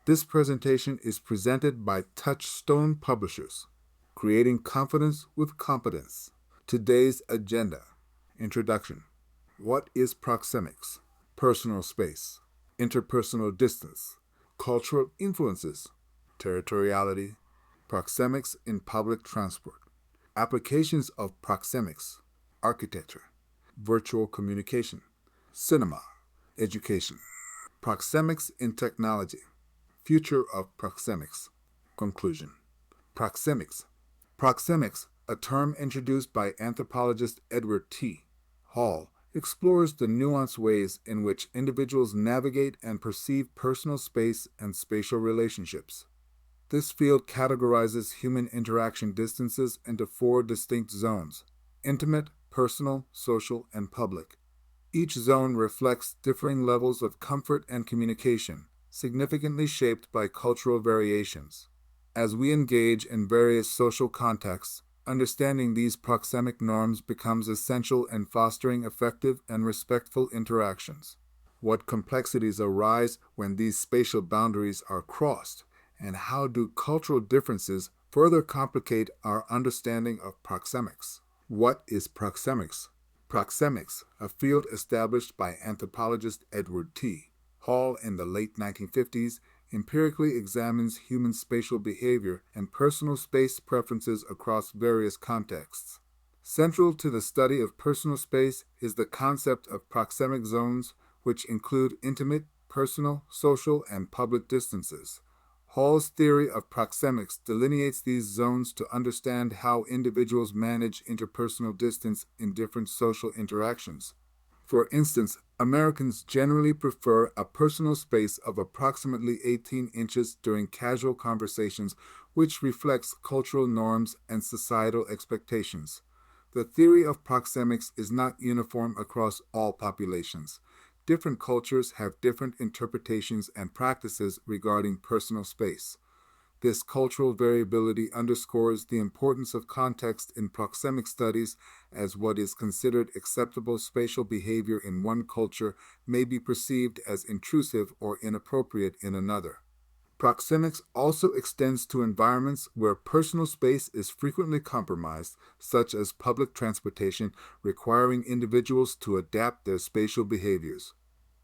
This presentation is presented by Touchstone Publishers, creating confidence with competence. Today's agenda: Introduction. What is proxemics? Personal space, interpersonal distance, cultural influences, territoriality, proxemics in public transport, applications of proxemics, architecture, virtual communication, cinema, education, proxemics in technology, future of proxemics, conclusion. Proxemics. Proxemics, a term introduced by anthropologist Edward T. Hall, explores the nuanced ways in which individuals navigate and perceive personal space and spatial relationships. This field categorizes human interaction distances into four distinct zones: intimate, personal, social, and public. Each zone reflects differing levels of comfort and communication, significantly shaped by cultural variations. As we engage in various social contexts, understanding these proxemic norms becomes essential in fostering effective and respectful interactions. What complexities arise when these spatial boundaries are crossed, and how do cultural differences further complicate our understanding of proxemics? What is proxemics? Proxemics, a field established by anthropologist Edward T. Hall in the late 1950s, empirically examines human spatial behavior and personal space preferences across various contexts. Central to the study of personal space is the concept of proxemic zones, which include intimate, personal, social, and public distances. Hall's theory of proxemics delineates these zones to understand how individuals manage interpersonal distance in different social interactions. For instance, Americans generally prefer a personal space of approximately 18 inches during casual conversations, which reflects cultural norms and societal expectations. The theory of proxemics is not uniform across all populations. Different cultures have different interpretations and practices regarding personal space. This cultural variability underscores the importance of context in proxemic studies, as what is considered acceptable spatial behavior in one culture may be perceived as intrusive or inappropriate in another. Proxemics also extends to environments where personal space is frequently compromised, such as public transportation, requiring individuals to adapt their spatial behaviors.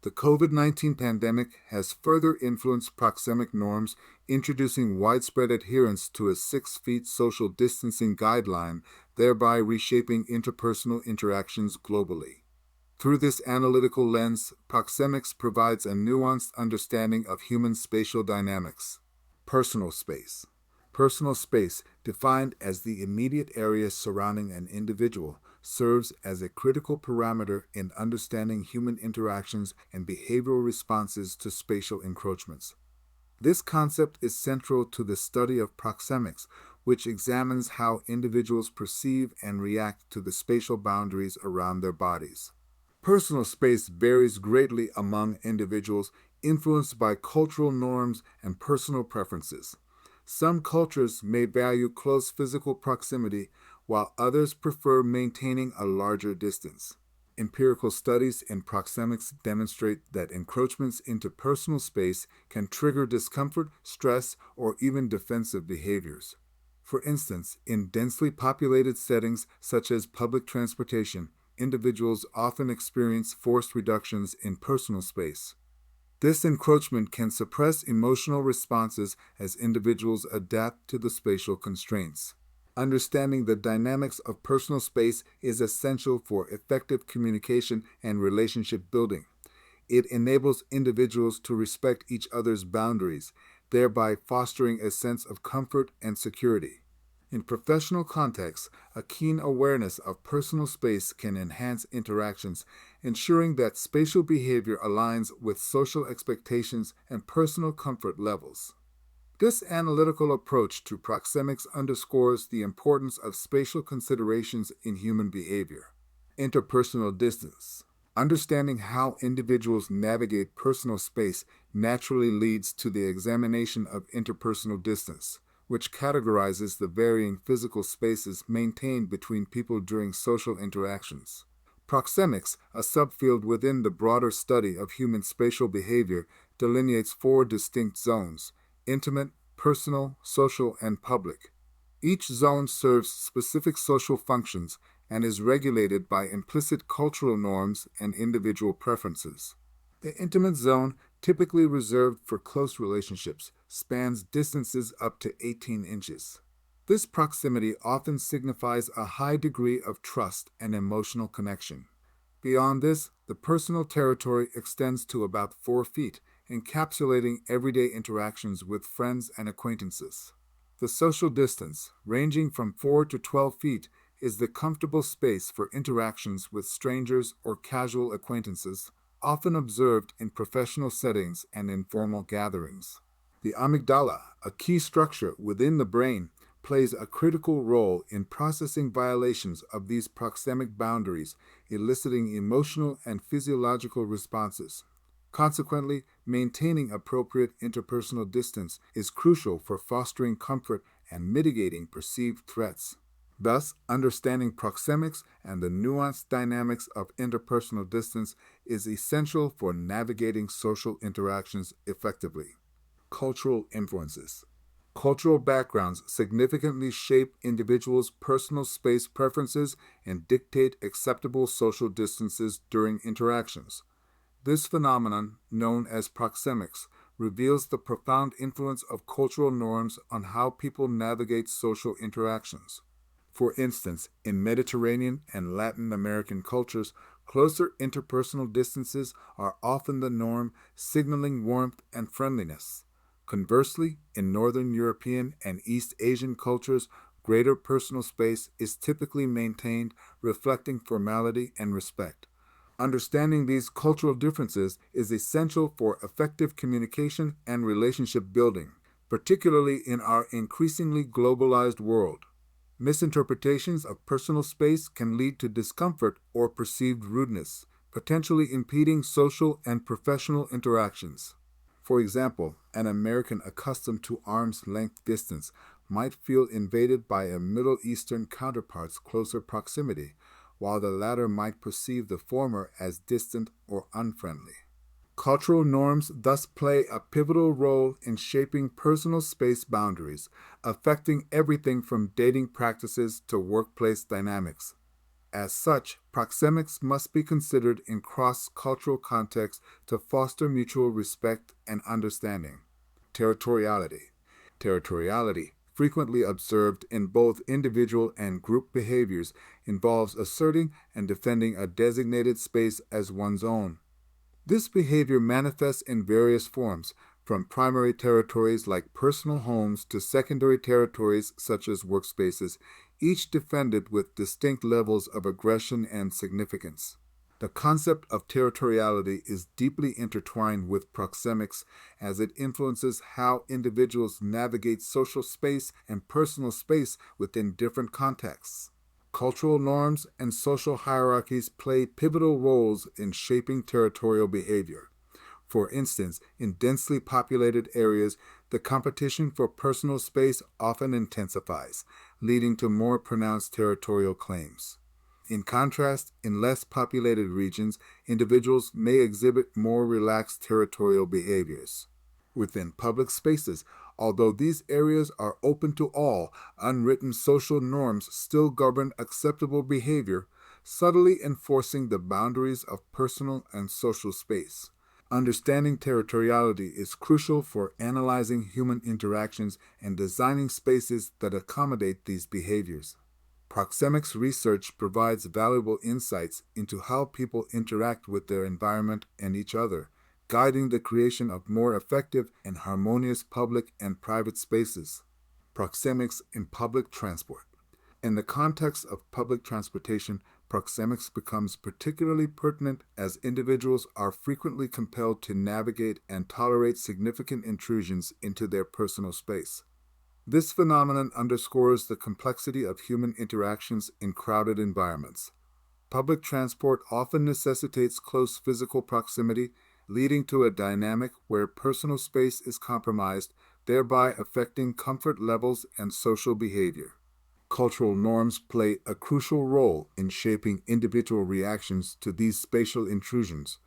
The COVID-19 pandemic has further influenced proxemic norms, introducing widespread adherence to a 6 feet social distancing guideline, thereby reshaping interpersonal interactions globally. Through this analytical lens, proxemics provides a nuanced understanding of human spatial dynamics. Personal space. Personal space, defined as the immediate area surrounding an individual, serves as a critical parameter in understanding human interactions and behavioral responses to spatial encroachments. This concept is central to the study of proxemics, which examines how individuals perceive and react to the spatial boundaries around their bodies. Personal space varies greatly among individuals, influenced by cultural norms and personal preferences. Some cultures may value close physical proximity, while others prefer maintaining a larger distance. Empirical studies in proxemics demonstrate that encroachments into personal space can trigger discomfort, stress, or even defensive behaviors. For instance, in densely populated settings such as public transportation, individuals often experience forced reductions in personal space. This encroachment can suppress emotional responses as individuals adapt to the spatial constraints. Understanding the dynamics of personal space is essential for effective communication and relationship building. It enables individuals to respect each other's boundaries, thereby fostering a sense of comfort and security. In professional contexts, a keen awareness of personal space can enhance interactions, ensuring that spatial behavior aligns with social expectations and personal comfort levels. This analytical approach to proxemics underscores the importance of spatial considerations in human behavior. Interpersonal distance. Understanding how individuals navigate personal space naturally leads to the examination of interpersonal distance, which categorizes the varying physical spaces maintained between people during social interactions. Proxemics, a subfield within the broader study of human spatial behavior, delineates four distinct zones: intimate, personal, social, and public. Each zone serves specific social functions and is regulated by implicit cultural norms and individual preferences. The intimate zone, typically reserved for close relationships, spans distances up to 18 inches. This proximity often signifies a high degree of trust and emotional connection. Beyond this, the personal territory extends to about 4 feet, encapsulating everyday interactions with friends and acquaintances. The social distance, ranging from 4 to 12 feet, is the comfortable space for interactions with strangers or casual acquaintances, often observed in professional settings and informal gatherings. The amygdala, a key structure within the brain, plays a critical role in processing violations of these proxemic boundaries, eliciting emotional and physiological responses. Consequently, maintaining appropriate interpersonal distance is crucial for fostering comfort and mitigating perceived threats. Thus, understanding proxemics and the nuanced dynamics of interpersonal distance is essential for navigating social interactions effectively. Cultural influences. Cultural backgrounds significantly shape individuals' personal space preferences and dictate acceptable social distances during interactions. This phenomenon, known as proxemics, reveals the profound influence of cultural norms on how people navigate social interactions. For instance, in Mediterranean and Latin American cultures, closer interpersonal distances are often the norm, signaling warmth and friendliness. Conversely, in Northern European and East Asian cultures, greater personal space is typically maintained, reflecting formality and respect. Understanding these cultural differences is essential for effective communication and relationship building, particularly in our increasingly globalized world. Misinterpretations of personal space can lead to discomfort or perceived rudeness, potentially impeding social and professional interactions. For example, an American accustomed to arm's length distance might feel invaded by a Middle Eastern counterpart's closer proximity, while the latter might perceive the former as distant or unfriendly. Cultural norms thus play a pivotal role in shaping personal space boundaries, affecting everything from dating practices to workplace dynamics. As such, proxemics must be considered in cross-cultural contexts to foster mutual respect and understanding. Territoriality. Territoriality, frequently observed in both individual and group behaviors, involves asserting and defending a designated space as one's own. This behavior manifests in various forms, from primary territories like personal homes to secondary territories such as workspaces, each defended with distinct levels of aggression and significance. The concept of territoriality is deeply intertwined with proxemics as it influences how individuals navigate social space and personal space within different contexts. Cultural norms and social hierarchies play pivotal roles in shaping territorial behavior. For instance, in densely populated areas, the competition for personal space often intensifies, leading to more pronounced territorial claims. In contrast, in less populated regions, individuals may exhibit more relaxed territorial behaviors. Within public spaces, although these areas are open to all, unwritten social norms still govern acceptable behavior, subtly enforcing the boundaries of personal and social space. Understanding territoriality is crucial for analyzing human interactions and designing spaces that accommodate these behaviors. Proxemics research provides valuable insights into how people interact with their environment and each other, guiding the creation of more effective and harmonious public and private spaces. Proxemics in public transport. In the context of public transportation, proxemics becomes particularly pertinent as individuals are frequently compelled to navigate and tolerate significant intrusions into their personal space. This phenomenon underscores the complexity of human interactions in crowded environments. Public transport often necessitates close physical proximity, leading to a dynamic where personal space is compromised, thereby affecting comfort levels and social behavior. Cultural norms play a crucial role in shaping individual reactions to these spatial intrusions.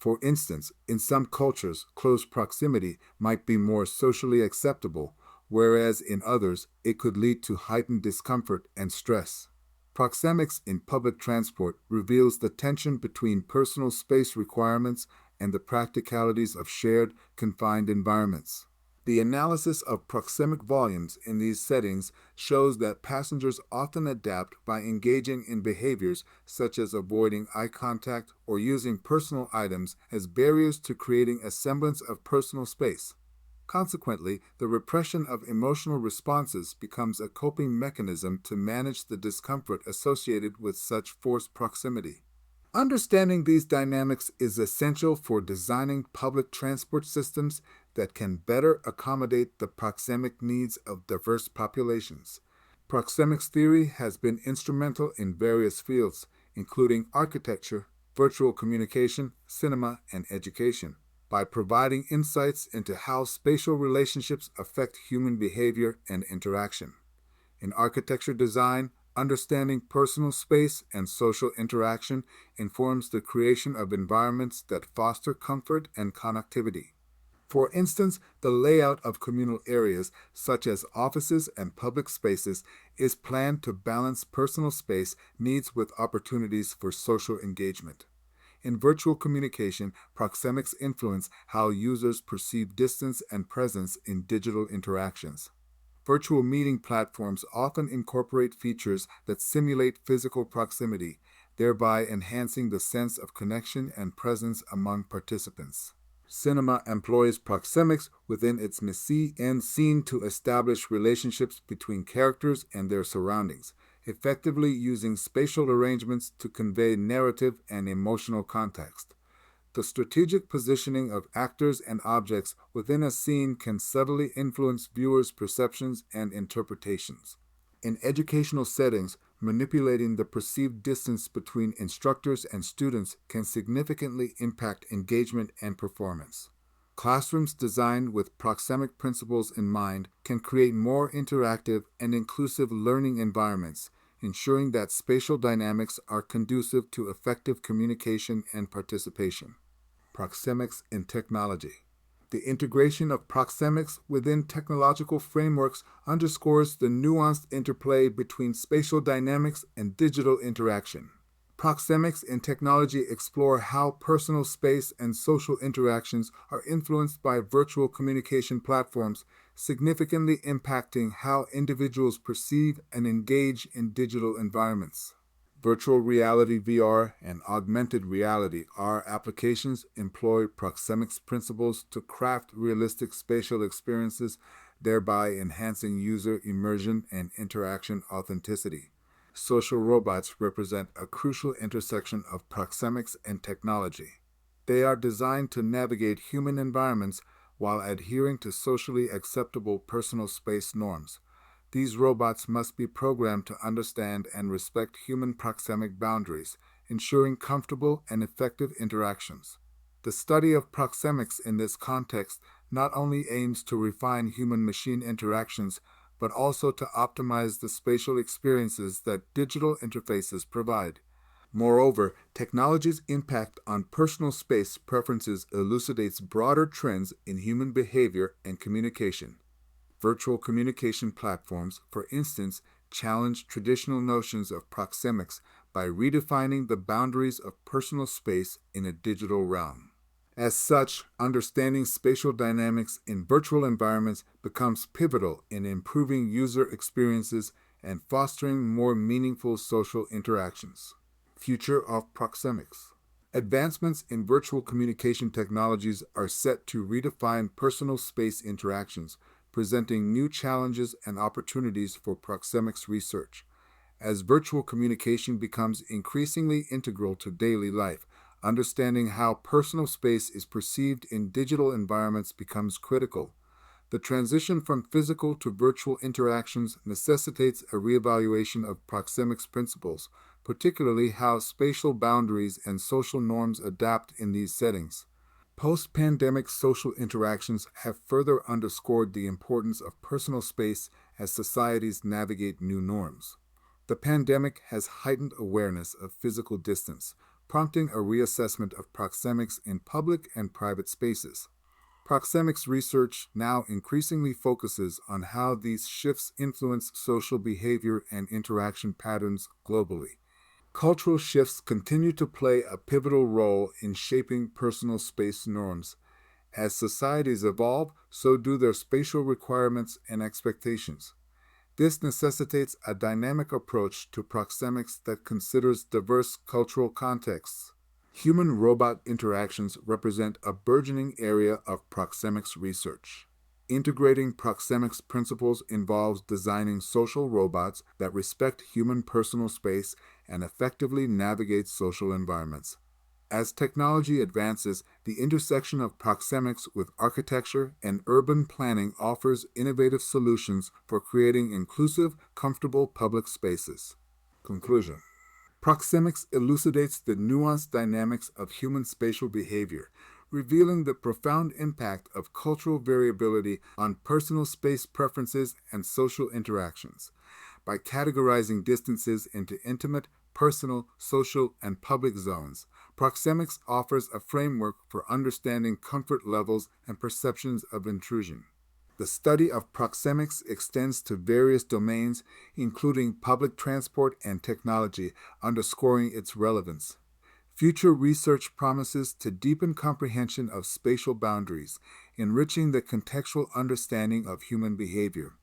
For instance, in some cultures, close proximity might be more socially acceptable, whereas in others, it could lead to heightened discomfort and stress. Proxemics in public transport reveals the tension between personal space requirements and the practicalities of shared, confined environments. The analysis of proxemic volumes in these settings shows that passengers often adapt by engaging in behaviors such as avoiding eye contact or using personal items as barriers to creating a semblance of personal space. Consequently, the repression of emotional responses becomes a coping mechanism to manage the discomfort associated with such forced proximity. Understanding these dynamics is essential for designing public transport systems that can better accommodate the proxemic needs of diverse populations. Proxemics theory has been instrumental in various fields, including architecture, virtual communication, cinema, and education, by providing insights into how spatial relationships affect human behavior and interaction. In architecture design, understanding personal space and social interaction informs the creation of environments that foster comfort and connectivity. For instance, the layout of communal areas, such as offices and public spaces, is planned to balance personal space needs with opportunities for social engagement. In virtual communication, proxemics influence how users perceive distance and presence in digital interactions. Virtual meeting platforms often incorporate features that simulate physical proximity, thereby enhancing the sense of connection and presence among participants. Cinema employs proxemics within its mise en scene to establish relationships between characters and their surroundings, effectively using spatial arrangements to convey narrative and emotional context. The strategic positioning of actors and objects within a scene can subtly influence viewers' perceptions and interpretations. In educational settings, manipulating the perceived distance between instructors and students can significantly impact engagement and performance. Classrooms designed with proxemic principles in mind can create more interactive and inclusive learning environments, ensuring that spatial dynamics are conducive to effective communication and participation. Proxemics in technology. The integration of proxemics within technological frameworks underscores the nuanced interplay between spatial dynamics and digital interaction. Proxemics in technology explore how personal space and social interactions are influenced by virtual communication platforms, significantly impacting how individuals perceive and engage in digital environments. Virtual reality VR and augmented reality AR applications employ proxemics principles to craft realistic spatial experiences, thereby enhancing user immersion and interaction authenticity. Social robots represent a crucial intersection of proxemics and technology. They are designed to navigate human environments while adhering to socially acceptable personal space norms. These robots must be programmed to understand and respect human proxemic boundaries, ensuring comfortable and effective interactions. The study of proxemics in this context not only aims to refine human-machine interactions, but also to optimize the spatial experiences that digital interfaces provide. Moreover, technology's impact on personal space preferences elucidates broader trends in human behavior and communication. Virtual communication platforms, for instance, challenge traditional notions of proxemics by redefining the boundaries of personal space in a digital realm. As such, understanding spatial dynamics in virtual environments becomes pivotal in improving user experiences and fostering more meaningful social interactions. Future of proxemics. Advancements in virtual communication technologies are set to redefine personal space interactions, presenting new challenges and opportunities for proxemics research. As virtual communication becomes increasingly integral to daily life, understanding how personal space is perceived in digital environments becomes critical. The transition from physical to virtual interactions necessitates a reevaluation of proxemics principles, particularly how spatial boundaries and social norms adapt in these settings. Post-pandemic social interactions have further underscored the importance of personal space as societies navigate new norms. The pandemic has heightened awareness of physical distance, prompting a reassessment of proxemics in public and private spaces. Proxemics research now increasingly focuses on how these shifts influence social behavior and interaction patterns globally. Cultural shifts continue to play a pivotal role in shaping personal space norms. As societies evolve, so do their spatial requirements and expectations. This necessitates a dynamic approach to proxemics that considers diverse cultural contexts. Human-robot interactions represent a burgeoning area of proxemics research. Integrating proxemics principles involves designing social robots that respect human personal space and effectively navigate social environments. As technology advances, the intersection of proxemics with architecture and urban planning offers innovative solutions for creating inclusive, comfortable public spaces. Conclusion. Proxemics elucidates the nuanced dynamics of human spatial behavior, revealing the profound impact of cultural variability on personal space preferences and social interactions. By categorizing distances into intimate, personal, social, and public zones, Proxemics offers a framework for understanding comfort levels and perceptions of intrusion. The study of proxemics extends to various domains, including public transport and technology, underscoring its relevance. Future research promises to deepen comprehension of spatial boundaries, enriching the contextual understanding of human behavior.